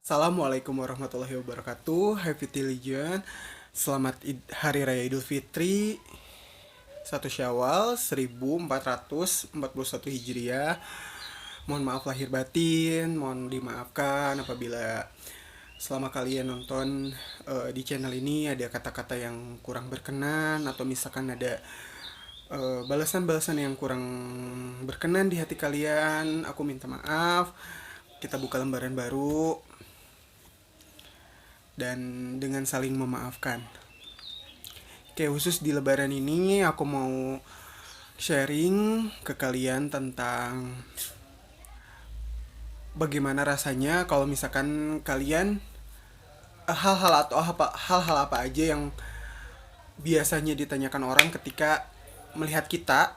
Assalamualaikum warahmatullahi wabarakatuh. Happy Tilijan. Selamat Hari Raya Idul Fitri 1 Syawal 1441 Hijriah. Mohon maaf lahir batin, mohon dimaafkan apabila selama kalian nonton di channel ini ada kata-kata yang kurang berkenan, atau misalkan ada balasan-balasan yang kurang berkenan di hati kalian. Aku minta maaf. Kita buka lembaran baru dan dengan saling memaafkan. Oke, khusus di lebaran ini aku mau sharing ke kalian tentang bagaimana rasanya kalau misalkan kalian hal-hal apa aja yang biasanya ditanyakan orang ketika melihat kita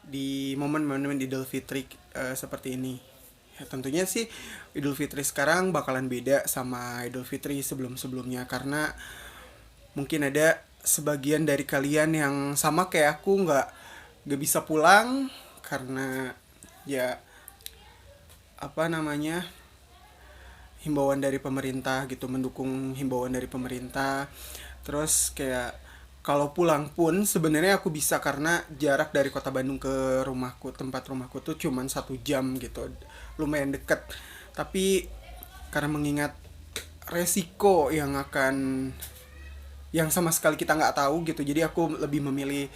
di momen-momen Idul Fitri seperti ini. Ya, tentunya sih Idul Fitri sekarang bakalan beda sama Idul Fitri sebelum-sebelumnya, karena mungkin ada sebagian dari kalian yang sama kayak aku nggak bisa pulang karena ya apa namanya, himbauan dari pemerintah gitu, mendukung himbauan dari pemerintah. Terus kayak kalau pulang pun sebenarnya aku bisa karena jarak dari kota Bandung ke rumahku, tempat rumahku tuh cuman 1 jam gitu, lumayan deket. Tapi karena mengingat resiko yang sama sekali kita nggak tahu gitu, jadi aku lebih memilih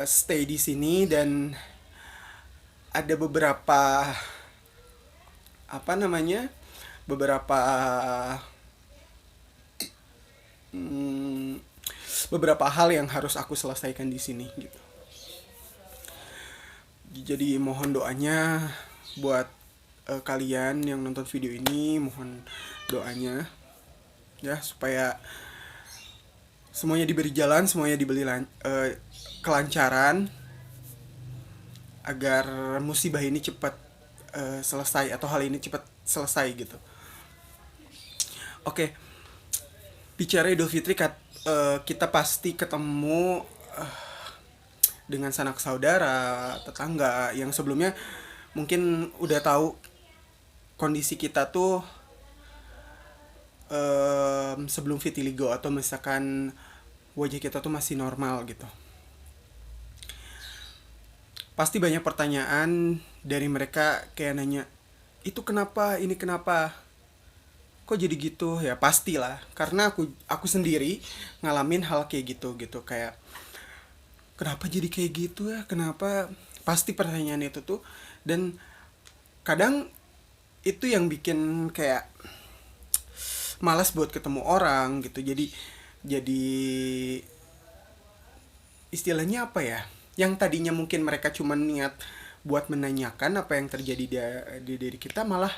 stay di sini. Dan ada beberapa apa namanya, beberapa hmm, beberapa hal yang harus aku selesaikan di sini gitu. Jadi mohon doanya buat kalian yang nonton video ini, mohon doanya ya supaya semuanya diberi jalan, semuanya kelancaran, agar musibah ini cepat selesai, atau hal ini cepat selesai gitu. Oke, bicara Idul Fitri, kita pasti ketemu dengan sanak saudara, tetangga yang sebelumnya mungkin udah tahu kondisi kita tuh sebelum vitiligo, atau misalkan wajah kita tuh masih normal gitu. Pasti banyak pertanyaan dari mereka kayak nanya, itu kenapa, ini kenapa, kok jadi gitu. Ya pastilah, karena aku sendiri ngalamin hal kayak gitu gitu, kayak kenapa jadi kayak gitu ya, kenapa, pasti pertanyaan itu tuh. Dan kadang itu yang bikin kayak malas buat ketemu orang gitu. Jadi istilahnya apa ya, yang tadinya mungkin mereka cuma niat buat menanyakan apa yang terjadi di diri kita, malah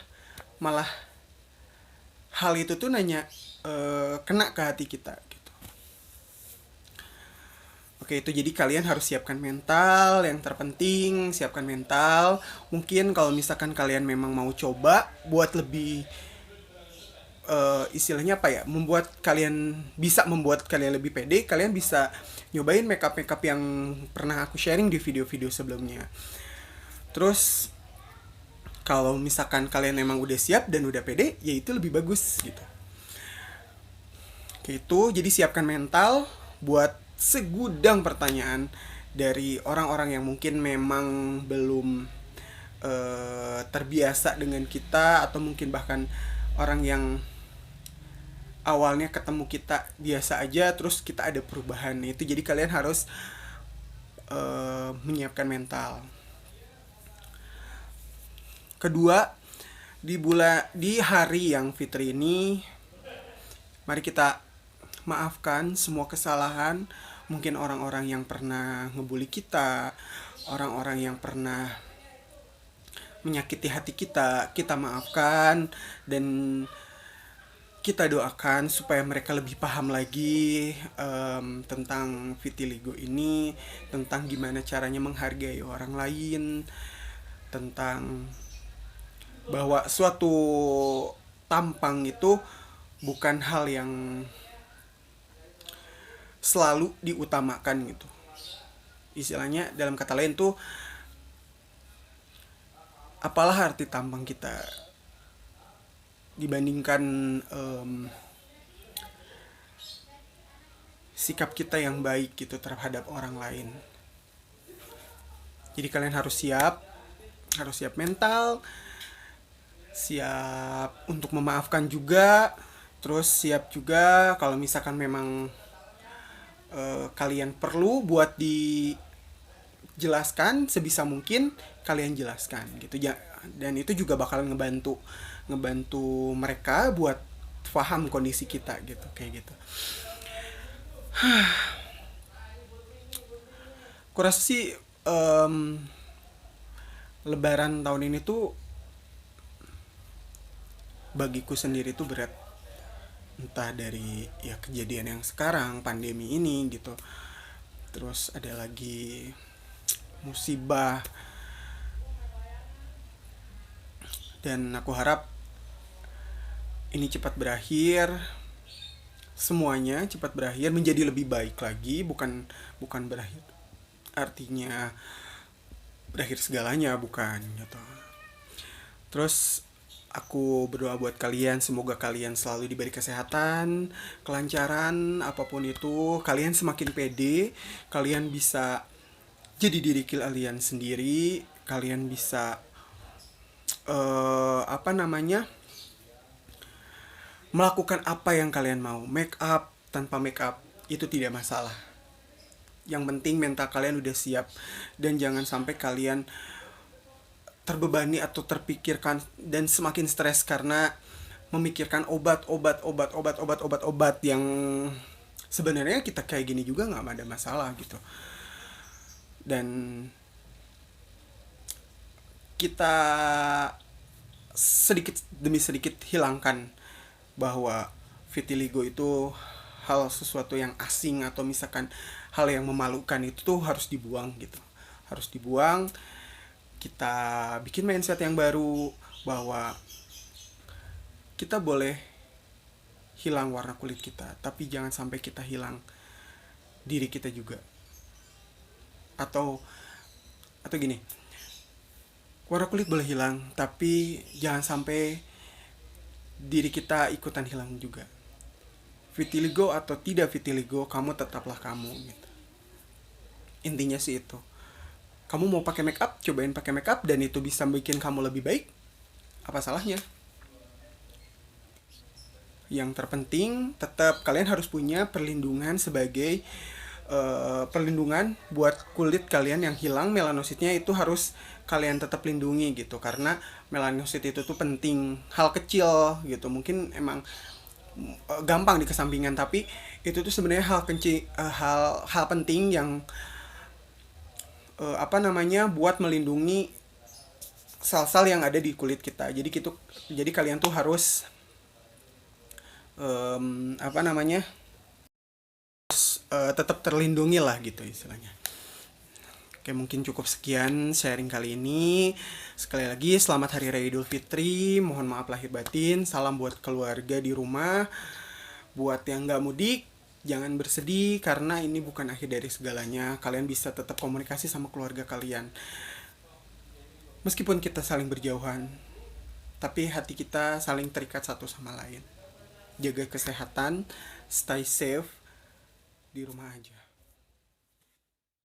malah hal itu tuh nanya, kena ke hati kita gitu. Oke, itu jadi kalian harus siapkan mental. Yang terpenting siapkan mental. Mungkin kalau misalkan kalian memang mau coba buat lebih istilahnya apa ya, membuat kalian lebih pede, kalian bisa nyobain makeup makeup yang pernah aku sharing di video-video sebelumnya. Terus kalau misalkan kalian memang udah siap dan udah pede, ya itu lebih bagus gitu. Oke, itu jadi siapkan mental buat segudang pertanyaan dari orang-orang yang mungkin memang belum terbiasa dengan kita, atau mungkin bahkan orang yang awalnya ketemu kita biasa aja terus kita ada perubahan. Itu jadi kalian harus menyiapkan mental. Kedua, di hari yang fitri ini, mari kita maafkan semua kesalahan. Mungkin orang-orang yang pernah ngebully kita, orang-orang yang pernah menyakiti hati kita, kita maafkan. Dan kita doakan supaya mereka lebih paham lagi tentang vitiligo ini, tentang gimana caranya menghargai orang lain, tentang bahwa suatu tampang itu bukan hal yang selalu diutamakan gitu. Istilahnya dalam kata lain tuh, apalah arti tampang kita, dibandingkan sikap kita yang baik gitu terhadap orang lain. Jadi kalian harus siap mental, siap untuk memaafkan juga, terus siap juga kalau misalkan memang kalian perlu buat dijelaskan sebisa mungkin kalian jelaskan gitu ya. Dan itu juga bakalan ngebantu mereka buat paham kondisi kita gitu, kayak gitu. Aku rasa sih Lebaran tahun ini tuh bagiku sendiri tuh berat, entah dari ya kejadian yang sekarang pandemi ini gitu, terus ada lagi musibah, dan aku harap ini cepat berakhir, semuanya cepat berakhir menjadi lebih baik lagi, bukan bukan berakhir artinya berakhir segalanya, bukan gitu. Terus aku berdoa buat kalian, semoga kalian selalu diberi kesehatan, kelancaran, apapun itu. Kalian semakin pede, kalian bisa jadi diri kalian sendiri, kalian bisa apa namanya, melakukan apa yang kalian mau. Make up tanpa make up itu tidak masalah. Yang penting mental kalian udah siap, dan jangan sampai kalian terbebani atau terpikirkan dan semakin stres karena memikirkan obat yang sebenarnya kita kayak gini juga nggak ada masalah gitu. Dan kita sedikit demi sedikit hilangkan bahwa vitiligo itu hal sesuatu yang asing, atau misalkan hal yang memalukan. Itu tuh harus dibuang gitu, harus dibuang. Kita bikin mindset yang baru bahwa kita boleh hilang warna kulit kita, tapi jangan sampai kita hilang diri kita juga. Atau gini, warna kulit boleh hilang, tapi jangan sampai diri kita ikutan hilang juga. Vitiligo atau tidak vitiligo, kamu tetaplah kamu gitu. Intinya sih itu. Kamu mau pakai make up, cobain pakai make up, dan itu bisa bikin kamu lebih baik. Apa salahnya? Yang terpenting tetap kalian harus punya perlindungan sebagai perlindungan buat kulit kalian yang hilang melanositnya, itu harus kalian tetap lindungi gitu, karena melanosit itu tuh penting. Hal kecil gitu mungkin emang gampang dikesampingkan, tapi itu tuh sebenarnya hal penting yang apa namanya, buat melindungi sel-sel yang ada di kulit kita. Jadi kalian tuh harus apa namanya, tetap terlindungi lah gitu istilahnya. Oke, mungkin cukup sekian sharing kali ini. Sekali lagi selamat Hari Raya Idul Fitri. Mohon maaf lahir batin. Salam buat keluarga di rumah. Buat yang gak mudik, jangan bersedih karena ini bukan akhir dari segalanya. Kalian bisa tetap komunikasi sama keluarga kalian. Meskipun kita saling berjauhan, tapi hati kita saling terikat satu sama lain. Jaga kesehatan, stay safe di rumah aja.